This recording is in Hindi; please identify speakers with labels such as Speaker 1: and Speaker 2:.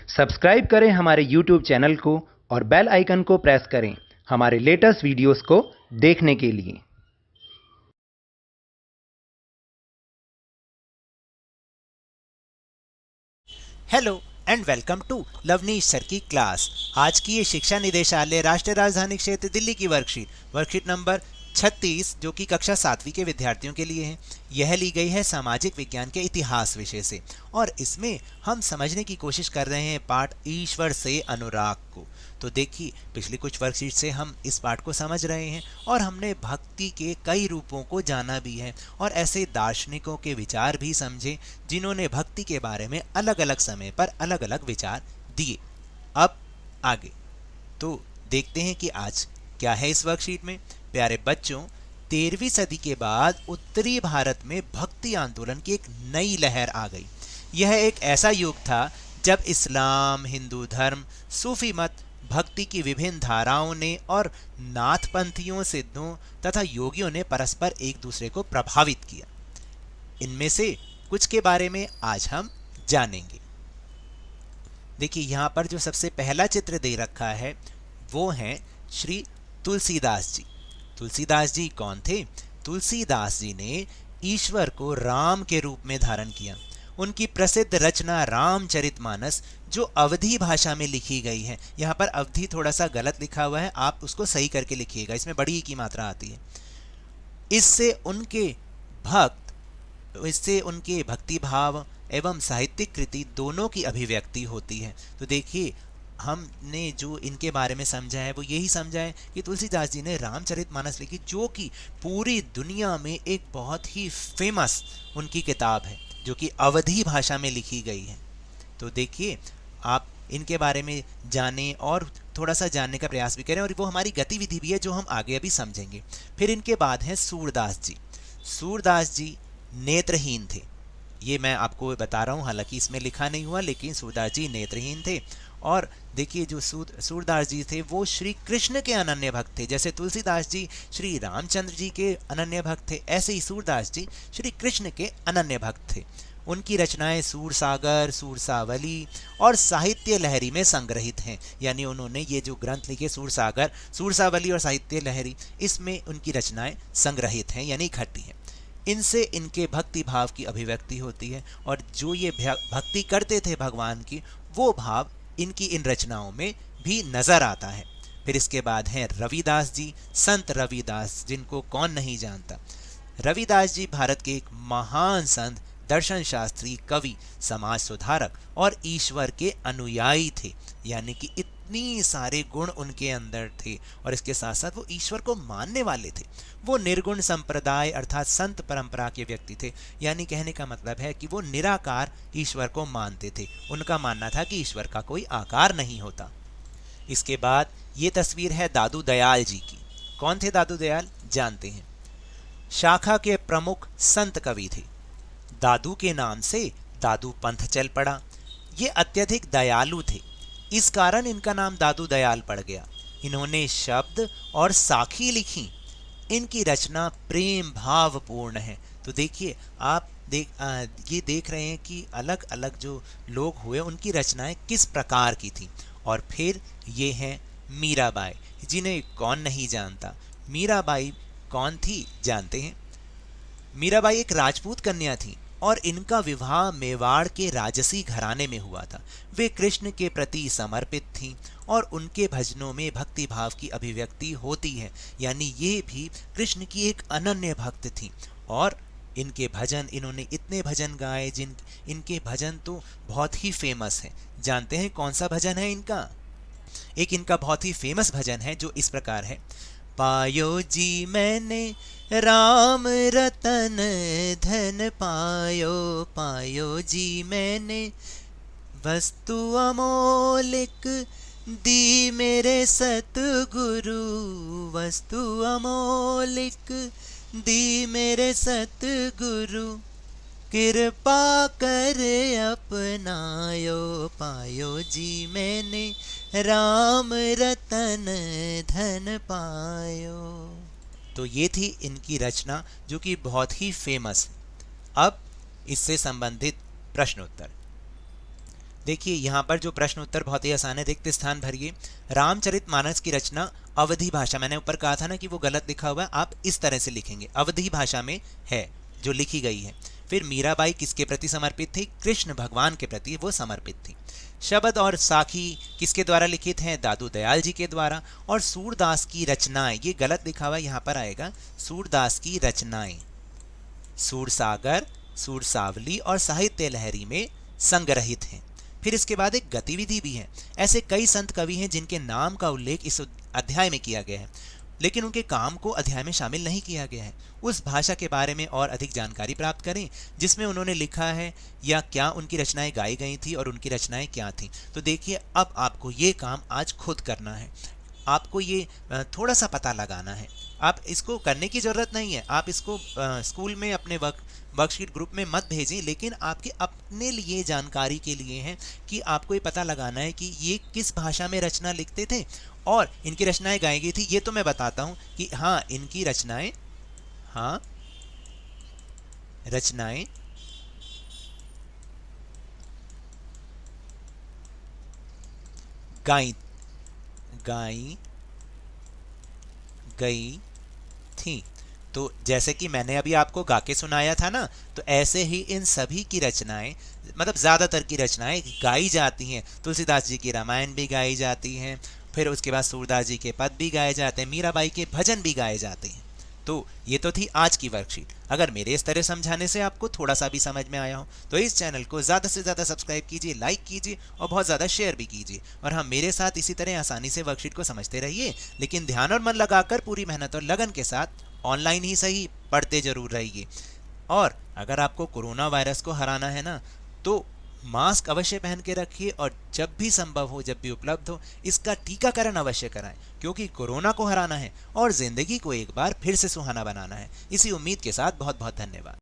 Speaker 1: सब्सक्राइब करें हमारे YouTube चैनल को और बेल आइकन को प्रेस करें हमारे लेटेस्ट वीडियोस को देखने के लिए।
Speaker 2: Hello and welcome to Lovnish sir की क्लास। आज की ये शिक्षा निदेशालय राष्ट्रीय राजधानी क्षेत्र दिल्ली की वर्कशीट नंबर 36 जो कि कक्षा 7वीं के विद्यार्थियों के लिए है। यह ली गई है सामाजिक विज्ञान के इतिहास विषय से और इसमें हम समझने की कोशिश कर रहे हैं पाठ ईश्वर से अनुराग को। तो देखिए, पिछली कुछ वर्कशीट से हम इस पाठ को समझ रहे हैं और हमने भक्ति के कई रूपों को जाना भी है और ऐसे दार्शनिकों के विचार भी समझे जिन्होंने भक्ति के बारे में अलग अलग समय पर अलग अलग विचार दिए। अब आगे तो देखते हैं कि आज क्या है इस वर्कशीट में। प्यारे बच्चों, 13वीं सदी के बाद उत्तरी भारत में भक्ति आंदोलन की एक नई लहर आ गई। यह एक ऐसा युग था जब इस्लाम, हिंदू धर्म, सूफी मत, भक्ति की विभिन्न धाराओं ने और नाथपंथियों, सिद्धों तथा योगियों ने परस्पर एक दूसरे को प्रभावित किया। इनमें से कुछ के बारे में आज हम जानेंगे। देखिए, यहाँ पर जो सबसे पहला चित्र दे रखा है वो है श्री तुलसीदास जी। तुलसीदास जी कौन थे? तुलसीदास जी ने ईश्वर को राम के रूप में धारण किया। उनकी प्रसिद्ध रचना रामचरितमानस जो अवधी भाषा में लिखी गई है, यहाँ पर अवधी थोड़ा सा गलत लिखा हुआ है, आप उसको सही करके लिखिएगा, इसमें बड़ी की मात्रा आती है। इससे उनके भक्ति भाव एवं साहित्यिक कृति दोनों की अभिव्यक्ति होती है। तो देखिए, हमने जो इनके बारे में समझा है वो यही समझा है कि तुलसीदास जी ने रामचरितमानस लिखी, जो कि पूरी दुनिया में एक बहुत ही फेमस उनकी किताब है, जो कि अवधी भाषा में लिखी गई है। तो देखिए, आप इनके बारे में जानें और थोड़ा सा जानने का प्रयास भी करें, और वो हमारी गतिविधि भी है जो हम आगे अभी समझेंगे। फिर इनके बाद हैं सूरदास जी। सूरदास जी नेत्रहीन थे, ये मैं आपको बता रहा हूँ, हालांकि इसमें लिखा नहीं हुआ, लेकिन सूरदास जी नेत्रहीन थे। और देखिए, जो सूरदास जी थे वो श्री कृष्ण के अनन्य भक्त थे। जैसे तुलसीदास जी श्री रामचंद्र जी के अनन्य भक्त थे, ऐसे ही सूरदास जी श्री कृष्ण के अनन्य भक्त थे। उनकी रचनाएं सूरसागर, सूरसावली और साहित्य लहरी में संग्रहित हैं। यानी उन्होंने ये जो ग्रंथ लिखे सूरसागर, सूरसावली और साहित्य लहरी, इसमें उनकी रचनाएं संग्रहित हैं, यानी इकट्ठी हैं। इनसे इनके भक्ति भाव की अभिव्यक्ति होती है और जो ये भक्ति करते थे भगवान की, वो भाव इनकी इन रचनाओं में भी नजर आता है। फिर इसके बाद हैं रविदास जी, संत रविदास, जिनको कौन नहीं जानता। रविदास जी भारत के एक महान संत, दर्शन शास्त्री, कवि, समाज सुधारक और ईश्वर के अनुयायी थे। यानी कि इतनी सारे गुण उनके अंदर थे और इसके साथ साथ वो ईश्वर को मानने वाले थे। वो निर्गुण संप्रदाय अर्थात संत परंपरा के व्यक्ति थे। यानी कहने का मतलब है कि वो निराकार ईश्वर को मानते थे। उनका मानना था कि ईश्वर का कोई आकार नहीं होता। इसके बाद ये तस्वीर है दादू दयाल जी की। कौन थे दादू दयाल? जानते हैं। शाखा के प्रमुख संत कवि थे। दादू के नाम से दादू पंथ चल पड़ा। ये अत्यधिक दयालु थे, इस कारण इनका नाम दादू दयाल पड़ गया। इन्होंने शब्द और साखी लिखी। इनकी रचना प्रेम भावपूर्ण है। तो देखिए, आप ये देख रहे हैं कि अलग अलग जो लोग हुए उनकी रचनाएं किस प्रकार की थी। और फिर ये हैं मीराबाई, जिन्हें कौन नहीं जानता। मीराबाई कौन थी? जानते हैं। मीराबाई एक राजपूत कन्या थी और इनका विवाह मेवाड़ के राजसी घराने में हुआ था। वे कृष्ण के प्रति समर्पित थीं और उनके भजनों में भक्ति भाव की अभिव्यक्ति होती है। यानी ये भी कृष्ण की एक अनन्य भक्त थीं और इनके भजन, इन्होंने इतने भजन गाए इनके भजन तो बहुत ही फेमस हैं। जानते हैं कौन सा भजन है इनका? एक इनका बहुत ही फेमस भजन है जो इस प्रकार है। पायो जी मैंने राम रतन धन पायो, पायो जी मैंने वस्तु अमोलिक दी मेरे सतगुरु, वस्तु अमोलिक दी मेरे सतगुरु, कृपा कर अपनायो, पायो जी मैंने राम रतन धन पायो। तो ये थी इनकी रचना जो कि बहुत ही फेमस है। अब इससे संबंधित प्रश्न उत्तर। देखिए यहाँ पर जो प्रश्न उत्तर बहुत ही आसान है, रिक्त स्थान भरिए। रामचरितमानस की रचना अवधी भाषा, मैंने ऊपर कहा था ना कि वो गलत लिखा हुआ है, आप इस तरह से लिखेंगे, अवधी भाषा में है जो लिखी गई है। फिर मीराबाई किसके प्रति समर्पित थी? कृष्ण भगवान के प्रति वो समर्पित थी। शबद और साखी किसके द्वारा लिखित हैं? दादू दयाल जी के द्वारा। और सूरदास की रचनाएं, ये गलत लिखा हुआ है, यहाँ पर आएगा सूरदास की रचनाएं सूरसागर, सूरसावली और साहित्य लहरी में संग्रहित हैं। फिर इसके बाद एक गतिविधि भी है। ऐसे कई संत कवि हैं जिनके नाम का उल्लेख इस अध्याय में किया गया है, लेकिन उनके काम को अध्याय में शामिल नहीं किया गया है। उस भाषा के बारे में और अधिक जानकारी प्राप्त करें जिसमें उन्होंने लिखा है, या क्या उनकी रचनाएं गाई गई थी और उनकी रचनाएं क्या थी। तो देखिए अब आपको ये काम आज खुद करना है, आपको ये थोड़ा सा पता लगाना है। आप इसको करने की ज़रूरत नहीं है, आप इसको स्कूल में अपने वर्कशीट ग्रुप में मत भेजें, लेकिन आपके अपने लिए जानकारी के लिए है कि आपको ये पता लगाना है कि ये किस भाषा में रचना लिखते थे और इनकी रचनाएं गाई गई थी। ये तो मैं बताता हूँ कि हाँ इनकी रचनाएं, हाँ रचनाएं गाई गई थी। तो जैसे कि मैंने अभी आपको गा के सुनाया था ना, तो ऐसे ही इन सभी की रचनाएं, मतलब ज़्यादातर की रचनाएं गाई जाती हैं। तुलसीदास जी की रामायण भी गाई जाती हैं, फिर उसके बाद सूरदास जी के पद भी गाए जाते हैं, मीराबाई के भजन भी गाए जाते हैं। तो ये तो थी आज की वर्कशीट। अगर मेरे इस तरह समझाने से आपको थोड़ा सा भी समझ में आया हो तो इस चैनल को ज़्यादा से ज़्यादा सब्सक्राइब कीजिए, लाइक कीजिए और बहुत ज़्यादा शेयर भी कीजिए। और हाँ, मेरे साथ इसी तरह आसानी से वर्कशीट को समझते रहिए, लेकिन ध्यान और मन लगाकर पूरी मेहनत और लगन के साथ ऑनलाइन ही सही पढ़ते जरूर रहिए। और अगर आपको कोरोना वायरस को हराना है ना, तो मास्क अवश्य पहन के रखिए और जब भी संभव हो, जब भी उपलब्ध हो, इसका टीकाकरण अवश्य कराएं, क्योंकि कोरोना को हराना है और जिंदगी को एक बार फिर से सुहाना बनाना है। इसी उम्मीद के साथ बहुत बहुत धन्यवाद।